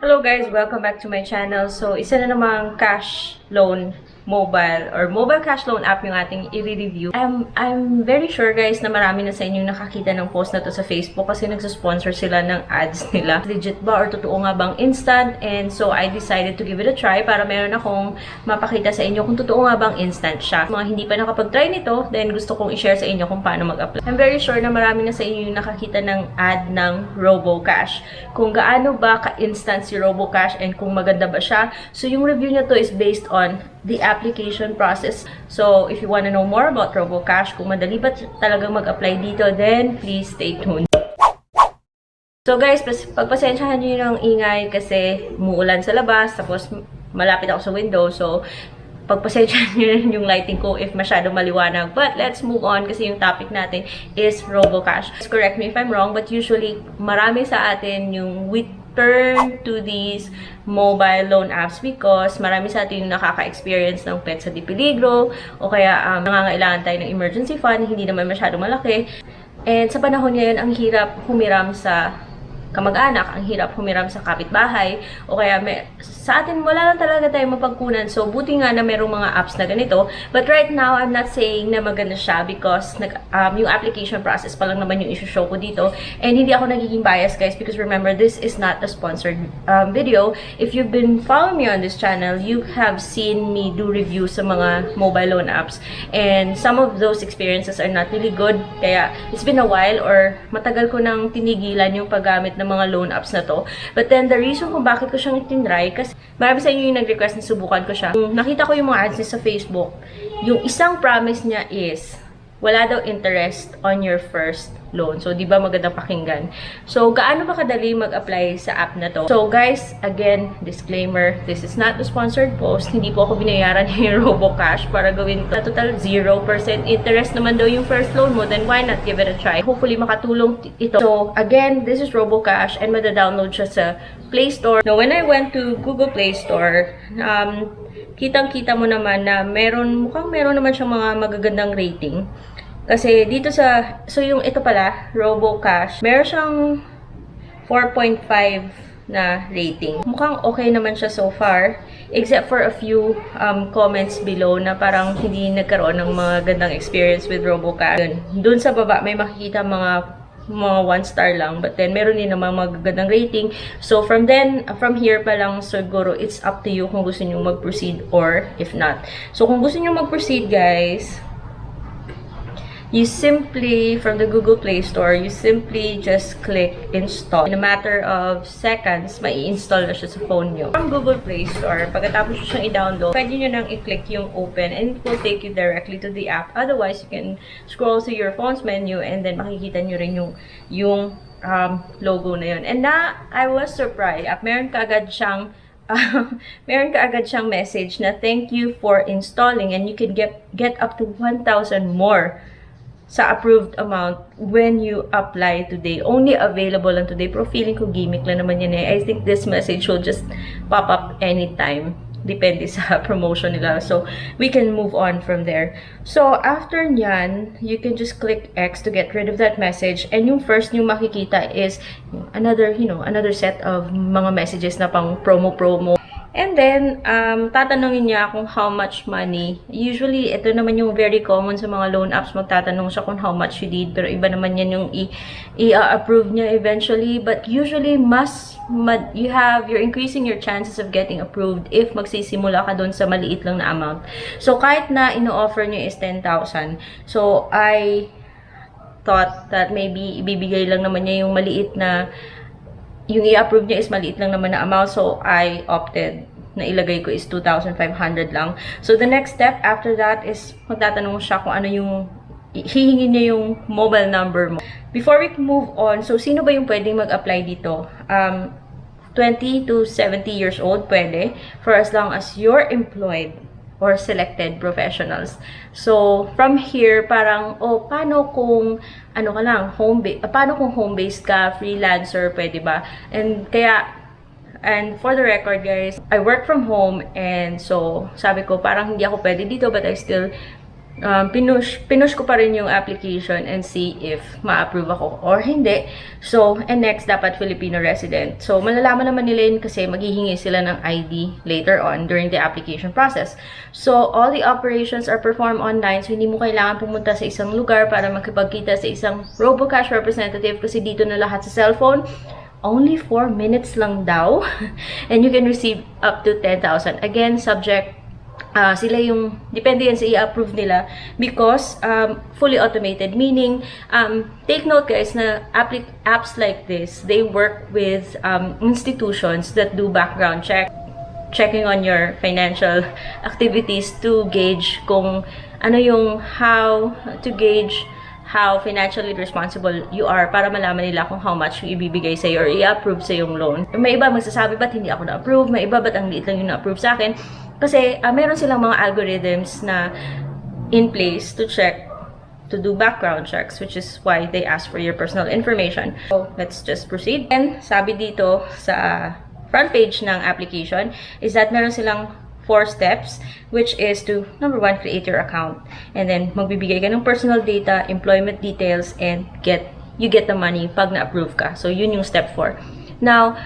Hello guys! Welcome back to my channel. So, isa na namang cash loan mobile or mobile cash loan app yung ating i-review. I'm very sure guys na marami na sa inyong nakakita ng post na to sa Facebook kasi nagsusponsor sila ng ads nila. Legit ba or totoo nga bang instant? And so, I decided to give it a try para meron akong mapakita sa inyo kung totoo nga bang instant siya. Mga hindi pa nakapag-try nito, then gusto kong i-share sa inyo kung paano mag-apply. I'm very sure na marami na sa inyo yung nakakita ng ad ng Robocash. Kung gaano ba ka-instant si Robocash and kung maganda ba siya. So, yung review niya to is based on the application process. So, if you want to know more about Robocash, kung madali ba talagang mag-apply dito, then please stay tuned. So guys, pagpasensyahan nyo yung ingay kasi umuulan sa labas, tapos malapit ako sa window. So, pagpasensyahan nyo rin yung lighting ko if masyado maliwanag. But let's move on kasi yung topic natin is Robocash. Correct me if I'm wrong, but usually marami sa atin yung turn to these mobile loan apps because marami sa atin yung nakaka-experience ng pet sa di peligro o kaya nangangailangan tayo ng emergency fund, hindi naman masyado malaki. And sa panahon ngayon, ang hirap humiram sa kamag-anak, ang hirap humiram sa kapitbahay, o kaya sa atin wala lang talaga tayong mapagkunan. So, buti nga na merong mga apps na ganito. But right now, I'm not saying na maganda siya because yung application process pa lang naman yung issue ko dito. And hindi ako nagiging bias, guys, because remember, this is not a sponsored video. If you've been following me on this channel, you have seen me do reviews sa mga mobile loan apps. And some of those experiences are not really good. Kaya, it's been a while or matagal ko nang tinigilan yung paggamit ng mga loan apps na to. But then, the reason kung bakit ko siyang itinry, kasi marami sa inyo yung nag-request na subukan ko siya. Nakita ko yung mga ads niya sa Facebook. Yung isang promise niya is, wala daw interest on your first loan. So, di ba magandang pakinggan? So, gaano ba kadali mag-apply sa app na to? So, guys, again, disclaimer, this is not a sponsored post. Hindi po ako binayaran ni Robocash para gawin ito. Total 0% interest naman daw yung first loan mo. Then, why not give it a try? Hopefully, makatulong ito. So, again, this is Robocash and mada-download siya sa Play Store. Now, when I went to Google Play Store, kitang-kita mo naman na mukhang meron naman siyang mga magagandang rating. Kasi dito so yung ito pala, Robocash, meron siyang 4.5 na rating. Mukhang okay naman siya so far, except for a few comments below na parang hindi nagkaroon ng mga gandang experience with Robocash. Doon sa baba, may makikita mga 1 star lang, but then meron din naman magagandang rating. So from here pa lang siguro it's up to you kung gusto niyo mag-proceed or if not. So kung gusto niyo mag-proceed, guys, you simply, from the Google Play Store, you simply just click install. In a matter of seconds, mai-install na siya sa phone nyo. From Google Play Store, pagkatapos nyo siyang i-download, pwede nyo nang i-click yung open and it will take you directly to the app. Otherwise, you can scroll through your phone's menu and then makikita nyo rin yung logo na yun. And I was surprised. Meron ka agad siyang message na thank you for installing and you can get up to 1,000 more sa approved amount when you apply today. Only available lang today. Pero feeling ko gimmick lang naman yan eh. I think this message will just pop up anytime. Depende sa promotion nila. So, we can move on from there. So, after nyan, you can just click X to get rid of that message. And yung first nyo makikita is another set of mga messages na pang promo. And then, tatanungin niya kung how much money. Usually, ito naman yung very common sa mga loan apps. Magtatanong siya kung how much you need. Pero iba naman yan yung i-approve niya eventually. But usually, you're increasing your chances of getting approved if magsisimula ka doon sa maliit lang na amount. So, kahit na ino-offer niya is 10,000. So, I thought that maybe ibibigay lang naman niya yung maliit na yung i-approve niya is maliit lang naman na amount. So, I opted na ilagay ko is 2,500 lang. So, the next step after that is magtatanong siya kung ano yung hihingin niya yung mobile number mo. Before we move on, so sino ba yung pwedeng mag-apply dito? 20 to 70 years old, pwede. For as long as you're employed or selected professionals. So, from here, parang, paano kung, paano kung home-based ka, freelancer, pwede ba? And for the record, guys, I work from home, and so, sabi ko, parang hindi ako pwede dito, but I still pinush ko pa rin yung application and see if ma-approve ako or hindi. So, and next, dapat Filipino resident. So, malalaman naman nila yun kasi maghihingi sila ng ID later on during the application process. So, all the operations are performed online. So, hindi mo kailangan pumunta sa isang lugar para makipagkita sa isang Robocash representative kasi dito na lahat sa cellphone. Only 4 minutes lang daw. And you can receive up to 10,000. Again, subject sila yung, depende yan sa i-approve nila because fully automated, meaning take note guys na apps like this, they work with institutions that do background checking on your financial activities to gauge kung ano yung how financially responsible you are para malaman nila kung how much yung ibibigay sa'yo or i-approve sa yung loan. May iba magsasabi, ba't hindi ako na-approve? May iba, ba't ang liit lang yung na-approve sa akin? Kasi meron silang mga algorithms na in place to check, to do background checks, which is why they ask for your personal information. So, let's just proceed. And sabi dito sa front page ng application is that meron silang 4 steps, which is to, number 1, create your account. And then, magbibigay ka ng personal data, employment details, and you get the money pag na-approve ka. So, yun yung step 4. Now,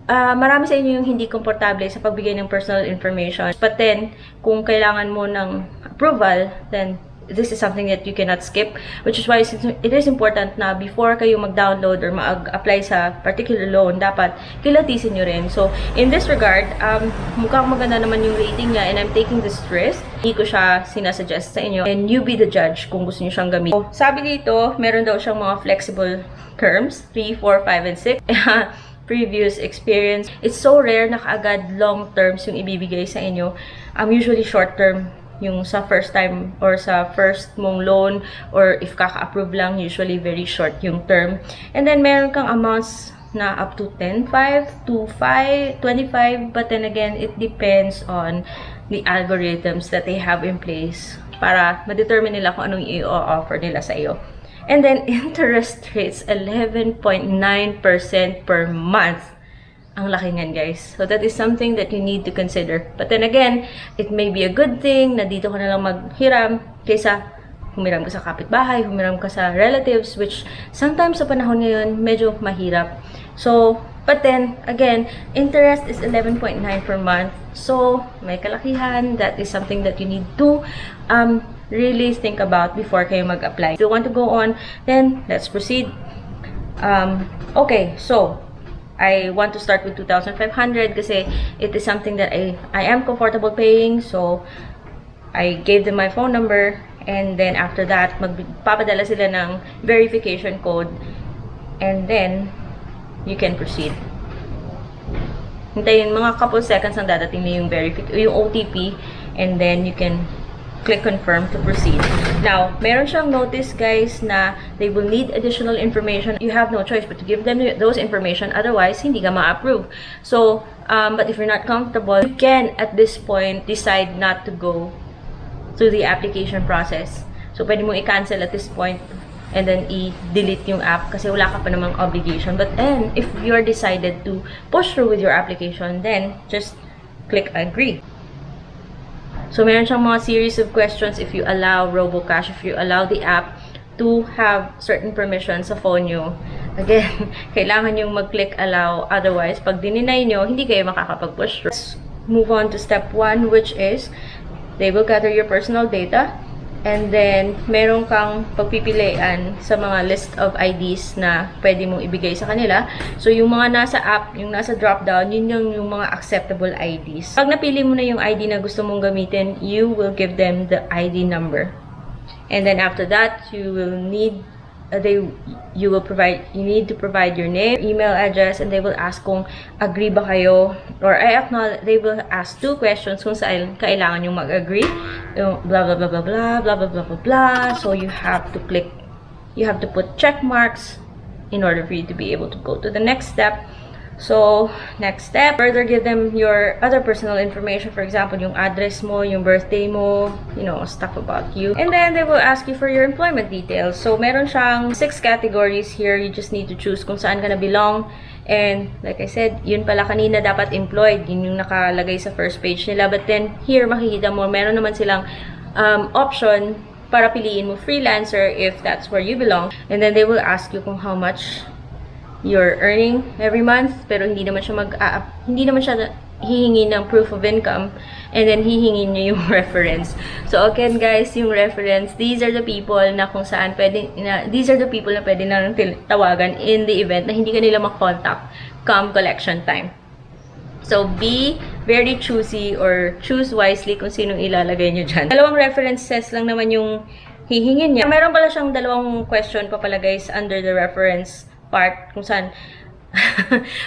marami sa inyo yung hindi komportable sa pagbigay ng personal information. But then, kung kailangan mo ng approval, then this is something that you cannot skip. Which is why it is important na before kayo mag-download or mag-apply sa particular loan, dapat kilatisin nyo rin. So, in this regard, mukhang maganda naman yung rating niya and I'm taking this risk. Hindi ko siya sinasuggest sa inyo. And you be the judge kung gusto nyo siyang gamitin. So, sabi dito, meron daw siyang mga flexible terms, 3, 4, 5, and 6. Previous experience. It's so rare na kaagad long terms yung ibibigay sa inyo. Usually short term yung sa first time or sa first mong loan or if kaka-approve lang, usually very short yung term. And then meron kang amounts na up to 10,500 to 25, but then again, it depends on the algorithms that they have in place para ma-determine nila kung anong i-offer nila sa iyo. And then, interest rates, 11.9% per month. Ang laki niyan, guys. So, that is something that you need to consider. But then again, it may be a good thing na dito ka na lang maghiram kaysa humiram ka sa kapitbahay, humiram ka sa relatives, which sometimes sa panahon ngayon, medyo mahirap. So, but then, again, interest is 11.9 per month. So, may kalakihan. That is something that you need to really think about before kayo mag-apply. If you want to go on, then let's proceed. Okay, so I want to start with 2,500 kasi it is something that I am comfortable paying. So I gave them my phone number and then after that, magpapadala sila ng verification code and then you can proceed. Hintayin mga couple seconds ang dadating na yung OTP and then you can click confirm to proceed. Now, meron siyang notice guys na they will need additional information. You have no choice but to give them those information, otherwise hindi ka ma-approve. So, but if you're not comfortable, you can at this point decide not to go through the application process. So, pwede mo i-cancel at this point and then i-delete yung app kasi wala ka pa namang obligation. But then, if you're decided to push through with your application, then just click agree. So, meron siyang mga series of questions if you allow Robocash, if you allow the app to have certain permissions sa phone nyo. Again, kailangan yung mag-click allow. Otherwise, pag dininay nyo, hindi kayo makakapag-push. Let's move on to step 1, which is they will gather your personal data. And then, meron kang pagpipilian sa mga list of IDs na pwede mong ibigay sa kanila. So, yung mga nasa app, yung nasa drop-down, yun yung mga acceptable IDs. Pag napili mo na yung ID na gusto mong gamitin, you will give them the ID number. And then, after that, you will need you need to provide your name, email address, and they will ask kung agree ba kayo, or they will ask 2 questions kung saan kailangan yung mag-agree, yung blah blah blah blah blah blah blah blah blah blah. So you have to put check marks in order for you to be able to go to the next step. So, next step, further give them your other personal information. For example, yung address mo, yung birthday mo, stuff about you. And then, they will ask you for your employment details. So, meron siyang 6 categories here. You just need to choose kung saan ka na belong. And, like I said, yun pala kanina dapat employed. Yun yung nakalagay sa first page nila. But then, here, makikita mo, meron naman silang option para piliin mo freelancer if that's where you belong. And then they will ask you kung how much you're earning every month, pero hindi naman siya hihingi ng proof of income, and then hihingi niyo yung reference. So again guys, yung reference, these are the people na kung saan these are the people na pwede na tawagan in the event na hindi ka nila makontak come collection time. So be very choosy or choose wisely kung sinong ilalagay nyo dyan. Dalawang references lang naman yung hihingin niya. Meron pala siyang dalawang question pa pala guys under the reference part kung saan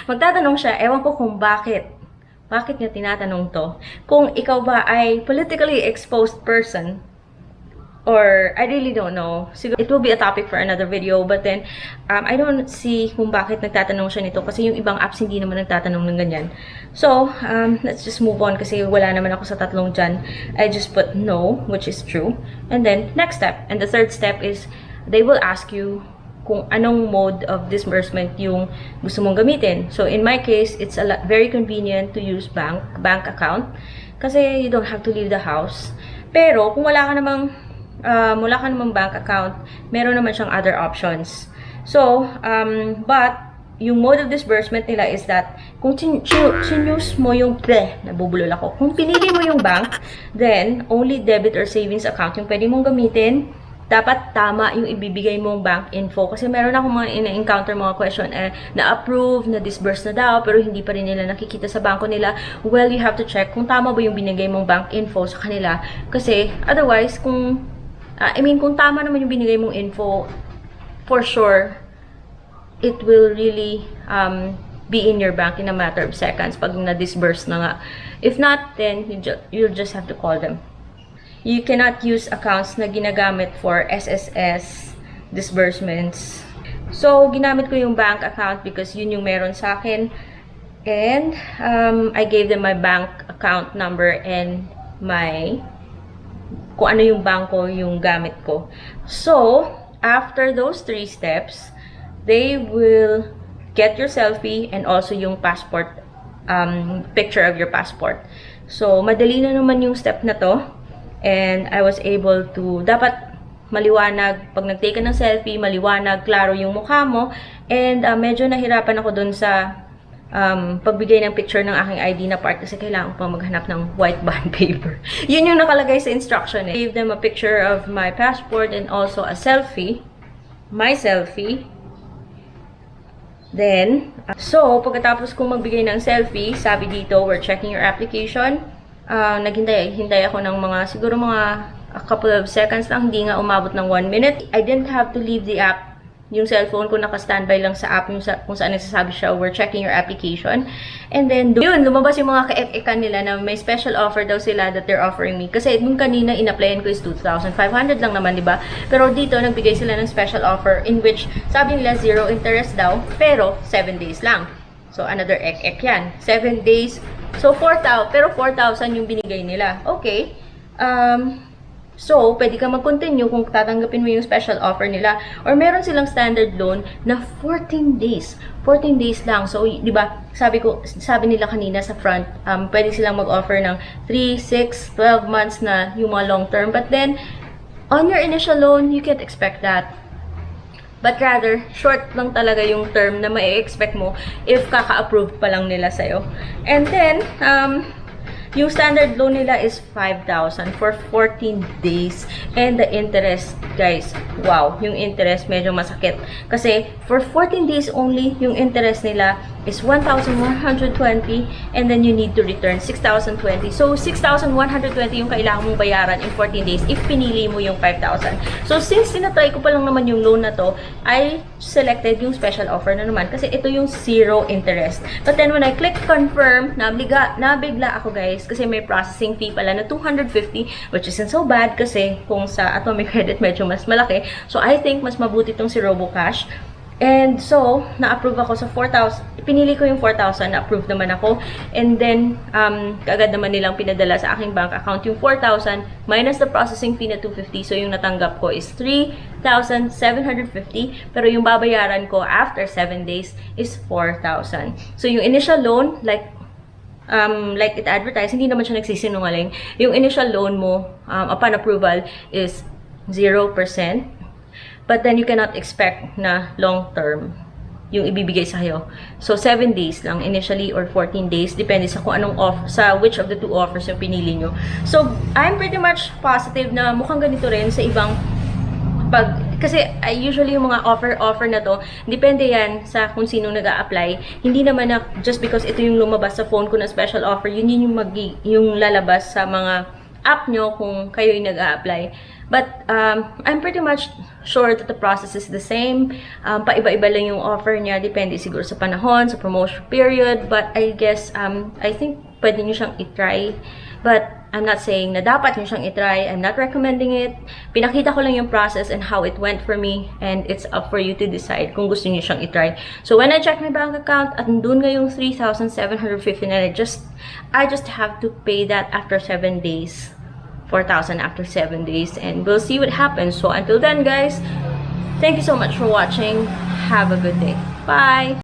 magtatanong siya, ewan ko kung bakit niya tinatanong to. Kung ikaw ba ay politically exposed person, or I really don't know. Siguro, it will be a topic for another video, but then, I don't see kung bakit nagtatanong siya nito kasi yung ibang apps hindi naman nagtatanong ng ganyan. So, let's just move on kasi wala naman ako sa tatlong dyan. I just put no, which is true. And then, next step. And the third step is, they will ask you kung anong mode of disbursement yung gusto mong gamitin. So, in my case, it's very convenient to use bank account kasi you don't have to leave the house. Pero, kung wala ka namang bank account, meron naman siyang other options. So, but, yung mode of disbursement nila is that, kung choose mo yung, nabubulol ako. Kung pinili mo yung bank, then, only debit or savings account yung pwede mong gamitin. Dapat tama yung ibibigay mong bank info. Kasi meron akong mga ina-encounter mga question na-approve, na-disburse na daw, pero hindi pa rin nila nakikita sa banko nila. Well, you have to check kung tama ba yung binigay mong bank info sa kanila. Kasi, otherwise, kung tama naman yung binigay mong info, for sure, it will really be in your bank in a matter of seconds pag na-disburse na nga. If not, then you'll just have to call them. You cannot use accounts na ginagamit for SSS disbursements. So, ginamit ko yung bank account because yun yung meron sa akin. And, I gave them my bank account number and kung ano yung banko yung gamit ko. So, after those 3 steps, they will get your selfie and also yung passport, picture of your passport. So, madali na naman yung step na to. And I was able to, dapat maliwanag, pag nag-take ka ng selfie, maliwanag, klaro yung mukha mo. And medyo nahirapan ako dun sa pagbigay ng picture ng aking ID na part kasi kailangan ko pa maghanap ng white bond paper. Yun yung nakalagay sa instruction. I gave them a picture of my passport and also a selfie. My selfie. Then, so, pagkatapos kong magbigay ng selfie, sabi dito, we're checking your application. Naghintay ako ng siguro a couple of seconds lang, hindi nga umabot ng 1 minute. I didn't have to leave the app. Yung cellphone ko naka-standby lang sa app kung saan nagsasabi siya, we're checking your application. And then, yun, lumabas yung mga ka-ek-ekan nila na may special offer daw sila that they're offering me. Kasi nung kanina, in-applyan ko is 2,500 lang naman, di ba? Pero dito, nagbigay sila ng special offer in which, sabi nila, 0 interest daw, pero 7 days lang. So, another ek-ek yan. 7 days. So, 4,000. Pero 4,000 yung binigay nila. Okay. So, pwede ka mag-continue kung tatanggapin mo yung special offer nila. Or meron silang standard loan na 14 days. 14 days lang. So, di ba, sabi nila kanina sa front, pwede silang mag-offer ng 3, 6, 12 months na yung mga long term. But then, on your initial loan, you can't expect that. But rather, short lang talaga yung term na mai-expect mo if kaka-approve pa lang nila sa'yo. And then, yung standard loan nila is 5,000 for 14 days. And the interest, guys, wow, yung interest medyo masakit. Kasi for 14 days only, yung interest nila is 1,120 and then you need to return 6,020. So, 6,120 yung kailangan mong bayaran in 14 days if pinili mo yung 5,000. So, since tinatry ko pa lang naman yung loan na to, I selected yung special offer na naman kasi ito yung 0 interest. But then, when I click confirm, nabigla ako, guys, kasi may processing fee pala na 250, which isn't so bad kasi kung sa Atomic Credit medyo mas malaki. So, I think mas mabuti itong si Robocash. And so, na-approve ako sa 4,000. Pinili ko yung 4,000, na-approve naman ako. And then, kaagad naman nilang pinadala sa aking bank account yung 4,000 minus the processing fee na 250. So, yung natanggap ko is 3,750. Pero yung babayaran ko after 7 days is 4,000. So, yung initial loan, like like it advertised, hindi naman siya nagsisinungaling. Yung initial loan mo, upon approval, is 0%. But then you cannot expect na long term yung ibibigay sa iyo. So 7 days lang initially or 14 days depende sa kung anong sa which of the two offers yung pinili nyo. So I'm pretty much positive na mukhang ganito rin sa ibang kasi usually yung mga offer na to, depende yan sa kung sino nag-a-apply. Hindi naman na just because ito yung lumabas sa phone ko na special offer, yun yung lalabas sa mga app nyo kung kayo yung nag-a-apply. But I'm pretty much sure that the process is the same. Paiba-iba lang yung offer niya. Depende siguro sa panahon, sa promotion period. But I guess, I think pwede nyo siyang itry. But I'm not saying na dapat nyo siyang itry. I'm not recommending it. Pinakita ko lang yung process and how it went for me. And it's up for you to decide kung gusto nyo siyang itry. So when I check my bank account, at doon nga yung 3,750 na I just have to pay that after 7 days. 4,000 after 7 days, and we'll see what happens. So until then, guys, thank you so much for watching. Have a good day. Bye.